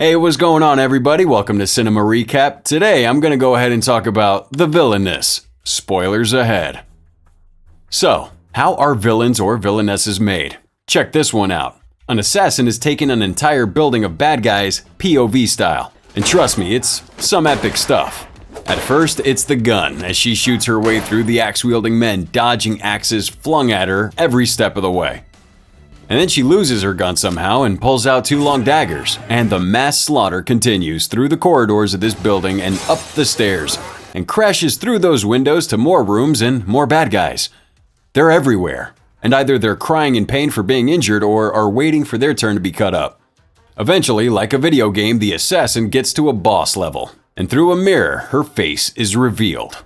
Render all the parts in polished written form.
Hey, what's going on, everybody? Welcome to Cinema Recap. Today, I'm going to go ahead and talk about the Villainess. Spoilers ahead. So, how are villains or villainesses made? Check this one out. An assassin has taken an entire building of bad guys, POV style. And trust me, it's some epic stuff. At first, it's the gun, as she shoots her way through the axe-wielding men, dodging axes flung at her every step of the way. And then she loses her gun somehow and pulls out two long daggers, and the mass slaughter continues through the corridors of this building and up the stairs, and crashes through those windows to more rooms and more bad guys. They're everywhere, and either they're crying in pain for being injured or are waiting for their turn to be cut up. Eventually, like a video game, the assassin gets to a boss level, and through a mirror, her face is revealed.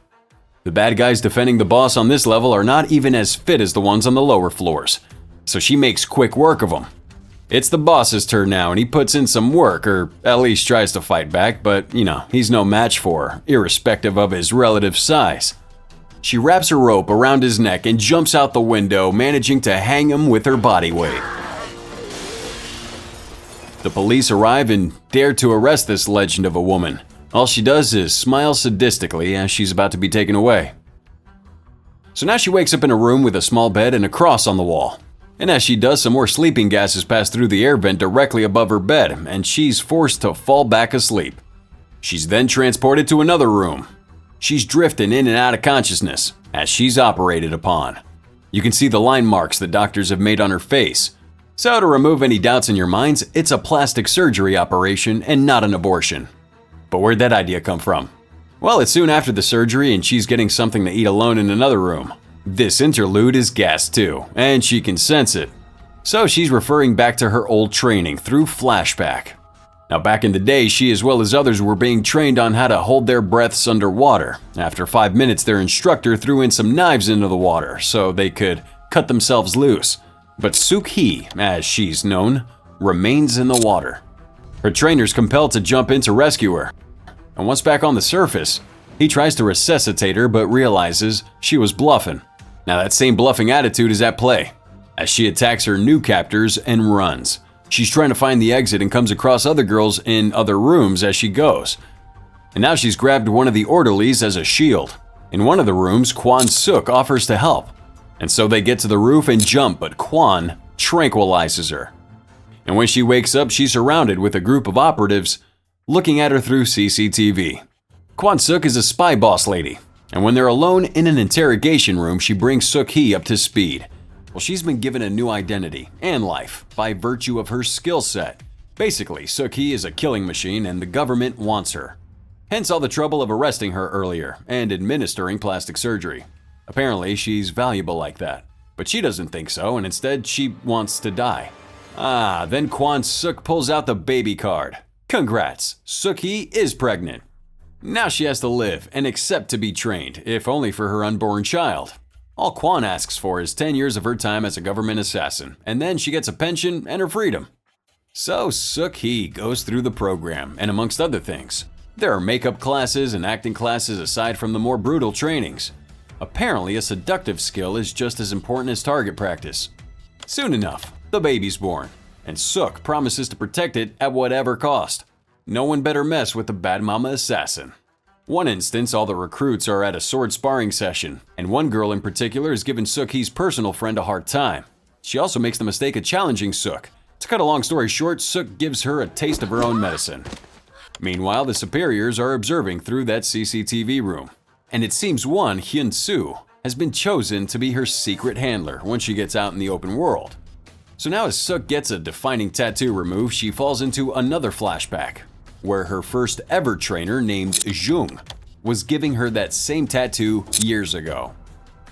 The bad guys defending the boss on this level are not even as fit as the ones on the lower floors, so she makes quick work of them. It's the boss's turn now, and he puts in some work, or at least tries to fight back, but he's no match for her, irrespective of his relative size. She wraps a rope around his neck and jumps out the window, managing to hang him with her body weight. The police arrive and dare to arrest this legend of a woman. All she does is smile sadistically as she's about to be taken away. So now she wakes up in a room with a small bed and a cross on the wall. And as she does, some more sleeping gases pass through the air vent directly above her bed, and she's forced to fall back asleep. She's then transported to another room. She's drifting in and out of consciousness as she's operated upon. You can see the line marks the doctors have made on her face. So to remove any doubts in your minds, it's a plastic surgery operation and not an abortion. But where'd that idea come from? Well, it's soon after the surgery and she's getting something to eat alone in another room. This interlude is gas too, and she can sense it. So she's referring back to her old training through flashback. Now back in the day, she as well as others were being trained on how to hold their breaths underwater. After 5 minutes, their instructor threw in some knives into the water so they could cut themselves loose. But Suk-hee, as she's known, remains in the water. Her trainer's compelled to jump in to rescue her. And once back on the surface, he tries to resuscitate her but realizes she was bluffing. Now that same bluffing attitude is at play, as she attacks her new captors and runs. She's trying to find the exit and comes across other girls in other rooms as she goes. And now she's grabbed one of the orderlies as a shield. In one of the rooms, Kwon-suk offers to help. And so they get to the roof and jump, but Kwon tranquilizes her. And when she wakes up, she's surrounded with a group of operatives looking at her through CCTV. Kwon-suk is a spy boss lady, and when they're alone in an interrogation room, she brings Suk-hee up to speed. Well, she's been given a new identity and life by virtue of her skill set. Basically, Suk-hee is a killing machine and the government wants her. Hence all the trouble of arresting her earlier and administering plastic surgery. Apparently, she's valuable like that. But she doesn't think so, and instead she wants to die. Then Kwon-suk pulls out the baby card. Congrats, Suk-hee is pregnant. Now she has to live and accept to be trained, if only for her unborn child. All Kwon asks for is 10 years of her time as a government assassin, and then she gets a pension and her freedom. So Suk-hee goes through the program, and amongst other things, there are makeup classes and acting classes aside from the more brutal trainings. Apparently, a seductive skill is just as important as target practice. Soon enough, the baby's born, and Suk promises to protect it at whatever cost. No one better mess with the bad mama assassin. One instance, all the recruits are at a sword sparring session, and one girl in particular is giving Suk-hee's personal friend a hard time. She also makes the mistake of challenging Suk. To cut a long story short, Suk gives her a taste of her own medicine. Meanwhile, the superiors are observing through that CCTV room, and it seems one, Hyun-soo, has been chosen to be her secret handler once she gets out in the open world. So now as Suk gets a defining tattoo removed, she falls into another flashback, where her first ever trainer named Jung was giving her that same tattoo years ago.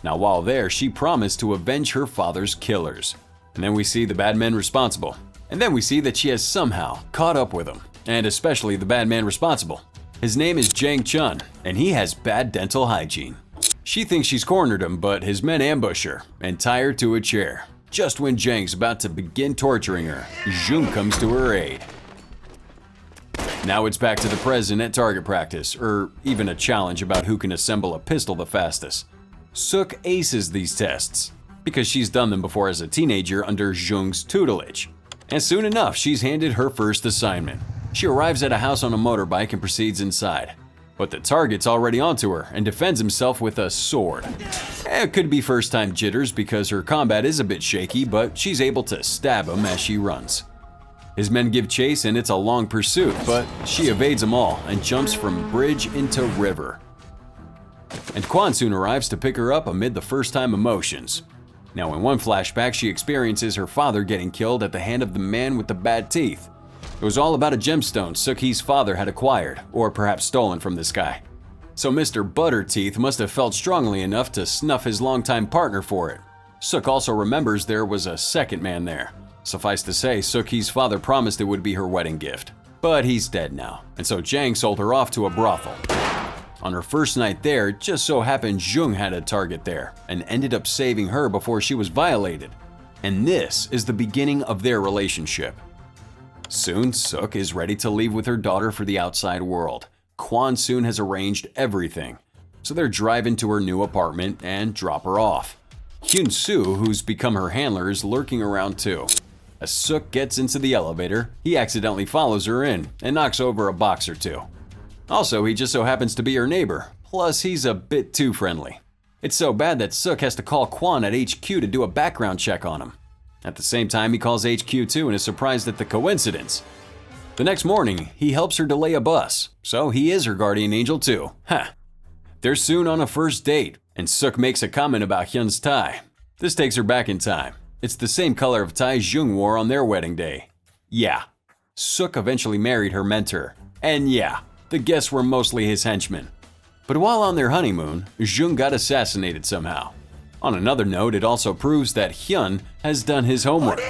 Now while there, she promised to avenge her father's killers. And then we see the bad men responsible. And then we see that she has somehow caught up with them, and especially the bad man responsible. His name is Jang Chun, and he has bad dental hygiene. She thinks she's cornered him, but his men ambush her and tie her to a chair. Just when Jang's about to begin torturing her, Jung comes to her aid. Now it's back to the present at target practice, or even a challenge about who can assemble a pistol the fastest. Suk aces these tests, because she's done them before as a teenager under Jung's tutelage. And soon enough, she's handed her first assignment. She arrives at a house on a motorbike and proceeds inside. But the target's already onto her and defends himself with a sword. It could be first-time jitters because her combat is a bit shaky, but she's able to stab him as she runs. His men give chase and it's a long pursuit, but she evades them all and jumps from bridge into river. And Quan soon arrives to pick her up amid the first-time emotions. Now in one flashback, she experiences her father getting killed at the hand of the man with the bad teeth. It was all about a gemstone Suk-hee's father had acquired, or perhaps stolen from this guy. So Mr. Butterteeth must have felt strongly enough to snuff his longtime partner for it. Suk also remembers there was a second man there. Suffice to say, Suk-hee's father promised it would be her wedding gift. But he's dead now, and so Jang sold her off to a brothel. On her first night there, it just so happened Jung had a target there, and ended up saving her before she was violated. And this is the beginning of their relationship. Soon, Suk is ready to leave with her daughter for the outside world. Kwon soon has arranged everything, so they're driving to her new apartment and drop her off. Hyun-soo, who's become her handler, is lurking around too. As Suk gets into the elevator, he accidentally follows her in and knocks over a box or two. Also, he just so happens to be her neighbor, plus he's a bit too friendly. It's so bad that Suk has to call Kwon at HQ to do a background check on him. At the same time, he calls HQ too and is surprised at the coincidence. The next morning, he helps her delay a bus, so he is her guardian angel too. They're soon on a first date, and Suk makes a comment about Hyun's tie. This takes her back in time. It's the same color of tie Jung wore on their wedding day. Yeah, Suk eventually married her mentor. And yeah, the guests were mostly his henchmen. But while on their honeymoon, Jung got assassinated somehow. On another note, it also proves that Hyun has done his homework.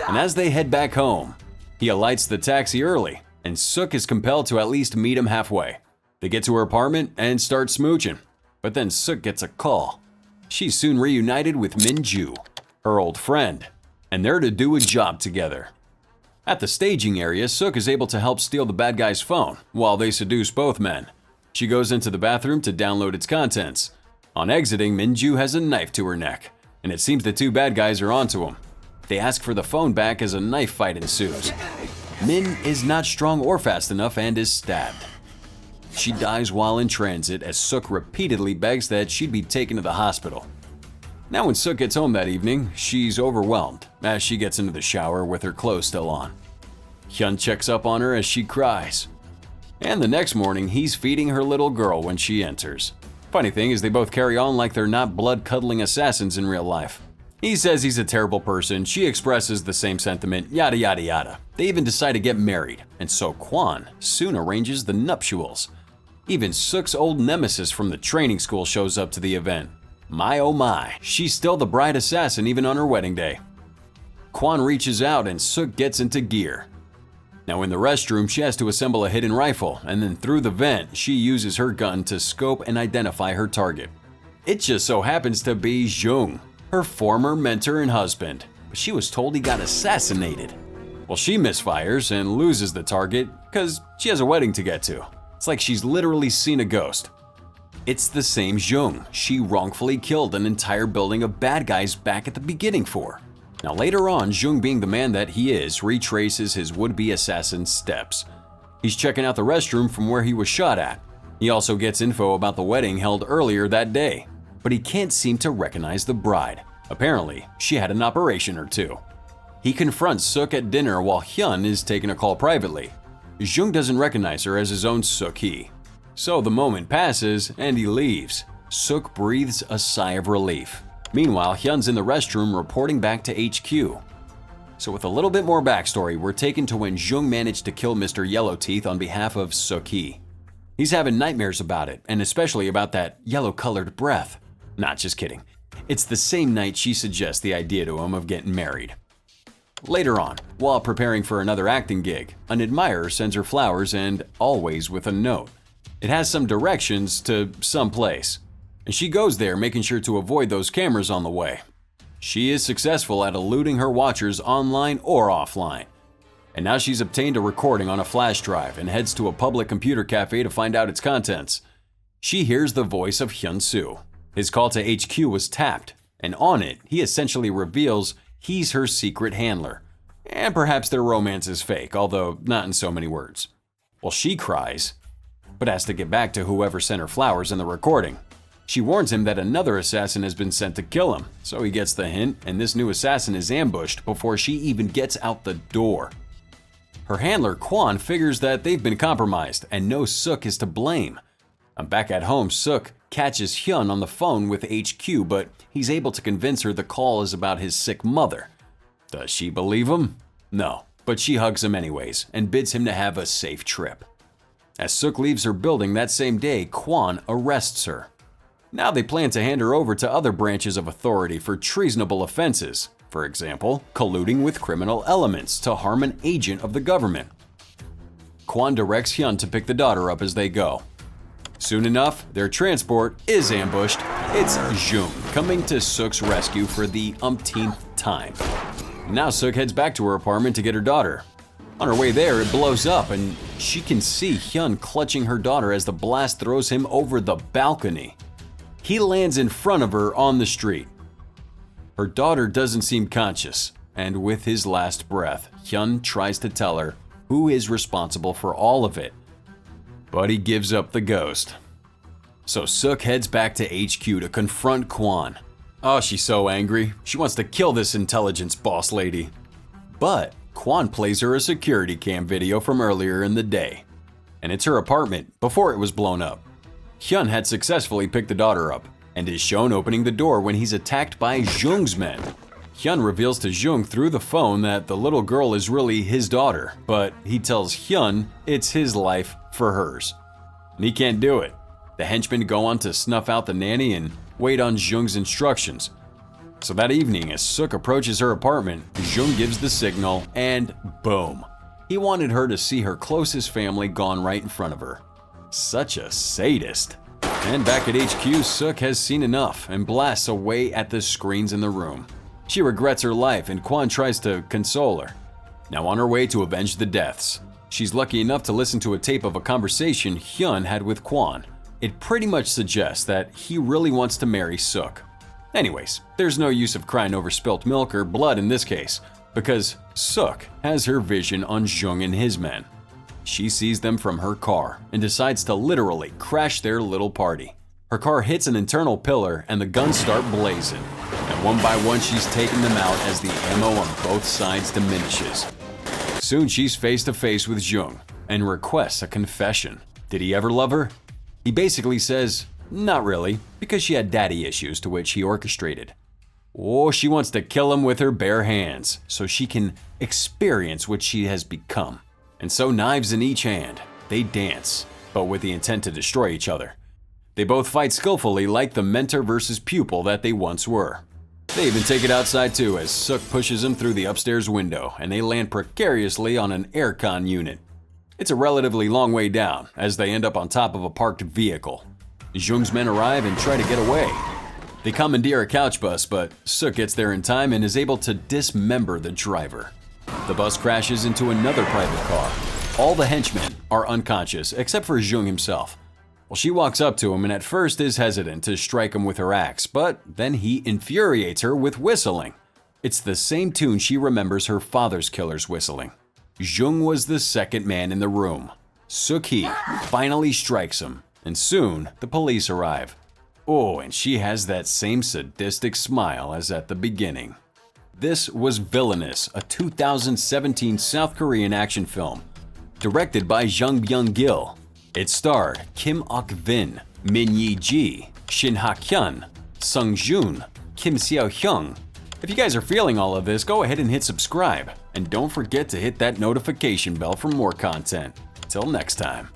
And as they head back home, he alights the taxi early, and Suk is compelled to at least meet him halfway. They get to her apartment and start smooching. But then Suk gets a call. She's soon reunited with Min-ju, her old friend, and they're to do a job together. At the staging area, Suk is able to help steal the bad guy's phone while they seduce both men. She goes into the bathroom to download its contents. On exiting, Min-ju has a knife to her neck, and it seems the two bad guys are onto him. They ask for the phone back as a knife fight ensues. Min is not strong or fast enough and is stabbed. She dies while in transit as Suk repeatedly begs that she'd be taken to the hospital. Now when Suk gets home that evening, she's overwhelmed as she gets into the shower with her clothes still on. Hyun checks up on her as she cries. And the next morning, he's feeding her little girl when she enters. Funny thing is they both carry on like they're not blood-cuddling assassins in real life. He says he's a terrible person, she expresses the same sentiment, yada yada yada. They even decide to get married, and so Kwon soon arranges the nuptials. Even Suk's old nemesis from the training school shows up to the event. My oh my, she's still the bride assassin even on her wedding day. Kwon reaches out and Suk gets into gear. Now in the restroom, she has to assemble a hidden rifle, and then through the vent, she uses her gun to scope and identify her target. It just so happens to be Jung, her former mentor and husband, but she was told he got assassinated. Well, she misfires and loses the target because she has a wedding to get to. It's like she's literally seen a ghost. It's the same Jung she wrongfully killed an entire building of bad guys back at the beginning for. Now later on, Jung, being the man that he is, retraces his would-be assassin's steps. He's checking out the restroom from where he was shot at. He also gets info about the wedding held earlier that day, but he can't seem to recognize the bride. Apparently, she had an operation or two. He confronts Suk at dinner while Hyun is taking a call privately. Jung doesn't recognize her as his own Suk-hee. So the moment passes and he leaves. Suk breathes a sigh of relief. Meanwhile, Hyun's in the restroom reporting back to HQ. So with a little bit more backstory, we're taken to when Jung managed to kill Mr. Yellowteeth on behalf of Suk-hee. He's having nightmares about it, and especially about that yellow-colored breath. Not just kidding. It's the same night she suggests the idea to him of getting married. Later on, while preparing for another acting gig, an admirer sends her flowers and always with a note. It has some directions to some place, and she goes there making sure to avoid those cameras on the way. She is successful at eluding her watchers online or offline. And now she's obtained a recording on a flash drive and heads to a public computer cafe to find out its contents. She hears the voice of Hyun-soo. His call to HQ was tapped, and on it, he essentially reveals he's her secret handler. and perhaps their romance is fake, although not in so many words. Well, she cries, but has to get back to whoever sent her flowers in the recording. She warns him that another assassin has been sent to kill him, so he gets the hint, and this new assassin is ambushed before she even gets out the door. Her handler, Kwon, figures that they've been compromised and knows Suk is to blame. Back at home, Suk catches Hyun on the phone with HQ, but he's able to convince her the call is about his sick mother. Does she believe him? No, but she hugs him anyways and bids him to have a safe trip. As Suk leaves her building that same day, Kwon arrests her. Now they plan to hand her over to other branches of authority for treasonable offenses, for example, colluding with criminal elements to harm an agent of the government. Kwon directs Hyun to pick the daughter up as they go. Soon enough, their transport is ambushed. It's Jung coming to Suk's rescue for the umpteenth time. Now Suk heads back to her apartment to get her daughter. On her way there, it blows up and she can see Hyun clutching her daughter as the blast throws him over the balcony. He lands in front of her on the street. Her daughter doesn't seem conscious, and with his last breath, Hyun tries to tell her who is responsible for all of it. But he gives up the ghost. So Suk heads back to HQ to confront Kwon. Oh, she's so angry. She wants to kill this intelligence boss lady. But Kwon plays her a security cam video from earlier in the day. And it's her apartment before it was blown up. Hyun had successfully picked the daughter up and is shown opening the door when he's attacked by Jung's men. Hyun reveals to Jung through the phone that the little girl is really his daughter, but he tells Hyun it's his life for hers. And he can't do it. The henchmen go on to snuff out the nanny and wait on Jung's instructions. So that evening, as Suk approaches her apartment, Jung gives the signal and boom. He wanted her to see her closest family gone right in front of her. Such a sadist. And back at HQ, Suk has seen enough and blasts away at the screens in the room. She regrets her life and Kwon tries to console her. Now on her way to avenge the deaths, she's lucky enough to listen to a tape of a conversation Hyun had with Kwon. It pretty much suggests that he really wants to marry Suk. Anyways, there's no use of crying over spilt milk or blood in this case, because Suk has her vision on Jung and his men. She sees them from her car and decides to literally crash their little party. Her car hits an internal pillar and the guns start blazing. And one by one she's taking them out as the ammo on both sides diminishes. Soon she's face to face with Jung and requests a confession. Did he ever love her? He basically says, not really, because she had daddy issues to which he orchestrated. Oh, she wants to kill him with her bare hands so she can experience what she has become. And so, knives in each hand, they dance, but with the intent to destroy each other. They both fight skillfully like the mentor versus pupil that they once were. They even take it outside too as Suk pushes them through the upstairs window and they land precariously on an aircon unit. It's a relatively long way down as they end up on top of a parked vehicle. Jung's men arrive and try to get away. They commandeer a couch bus, but Suk gets there in time and is able to dismember the driver. The bus crashes into another private car. All the henchmen are unconscious except for Jung himself. Well, she walks up to him and at first is hesitant to strike him with her axe, but then he infuriates her with whistling. It's the same tune she remembers her father's killers whistling. Jung was the second man in the room. Suk-hee finally strikes him, and soon the police arrive. Oh, and she has that same sadistic smile as at the beginning. This was Villainess, a 2017 South Korean action film. Directed by Jung Byung-gil. It starred Kim Ok-vin, Min Yi-ji, Shin Ha-kyun, Sung Joon, Kim Seo-hyung. If you guys are feeling all of this, go ahead and hit subscribe. And don't forget to hit that notification bell for more content. Till next time.